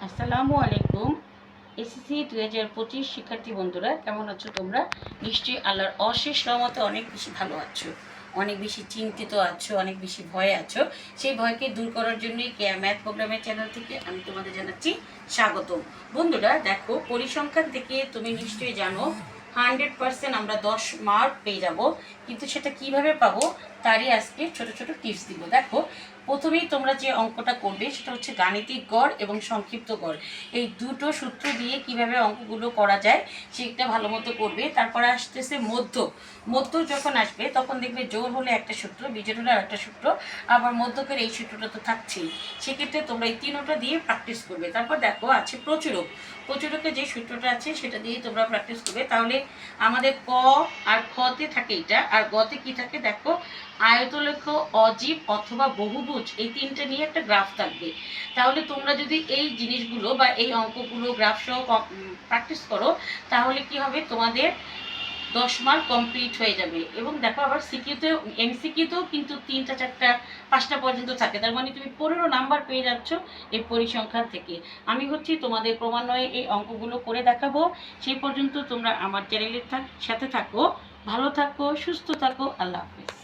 আসসালামু আলাইকুম। এসএসসি 2025 শিক্ষার্থী বন্ধুরা, কেমন আছো তোমরা? নিশ্চয়ই আল্লাহর অশেষ রহমতে অনেক বেশি ভালো আছো, অনেক বেশি চিন্তিত আছো, অনেক বেশি ভয়ে আছো। সেই ভয়কে দূর করার জন্যই কেয়া ম্যাথ প্রোগ্রামের চ্যানেল থেকে আমি তোমাদের জানাচ্ছি স্বাগতম। বন্ধুরা দেখো, পরিসংখ্যান থেকে তুমি নিশ্চয়ই জানো 100% আমরা 10 মার্ক পেয়ে যাব, কিন্তু সেটা কিভাবে পাবো তারই আজকে ছোট ছোট টিপস দিব। দেখো, প্রথমেই তোমরা যে অঙ্কটা করবে সেটা হচ্ছে গাণিতিক গড় এবং সংক্ষিপ্ত গড়। এই দুটো সূত্র দিয়ে কিভাবে অঙ্কগুলো করা যায় সেটা ভালো মতো করবে। তারপরে আসতেছে মধ্য। মধ্য যখন আসবে তখন দেখবে জোড় হলে একটা সূত্র, বিজোড় হলে আরেকটা সূত্র, আবার মধ্যকের এই সূত্রটা তো থাকছেই। সেক্ষেত্রে তোমরা এই তিনটা দিয়ে প্র্যাকটিস করবে। তারপর দেখো আছে প্রচুরক। প্রচুরকের যে সূত্রটা আছে সেটা দিয়ে তোমরা প্র্যাকটিস করবে। তাহলে আমাদের ক আর খতে থাকে এটা, আর গতে কি থাকে দেখো, আয়তলেখ, অজীব অথবা বহুভুজ, এই তিনটে নিয়ে একটা গ্রাফ থাকবে। তাহলে তোমরা যদি এই জিনিসগুলো বা এই অঙ্কগুলো গ্রাফ সহ প্র্যাকটিস করো, তাহলে কি হবে, তোমাদের 10 মার্ক কমপ্লিট হয়ে যাবে। এবং দেখো, আবার সিকিউতেও এমসিকিউতেও কিন্তু 3টা 4টা 5টা পর্যন্ত থাকে। তার মানে তুমি 15 নাম্বার পেয়ে যাচ্ছ এই পরিসংখ্যান থেকে। আমি হচ্ছি তোমাদের ক্রমান্বয়ে এই অঙ্কগুলো করে দেখাবো। সেই পর্যন্ত তোমরা আমার চ্যানেলের সাথে থাকো। ভালো থাকো, সুস্থ থাকো। আল্লাহ হাফেজ।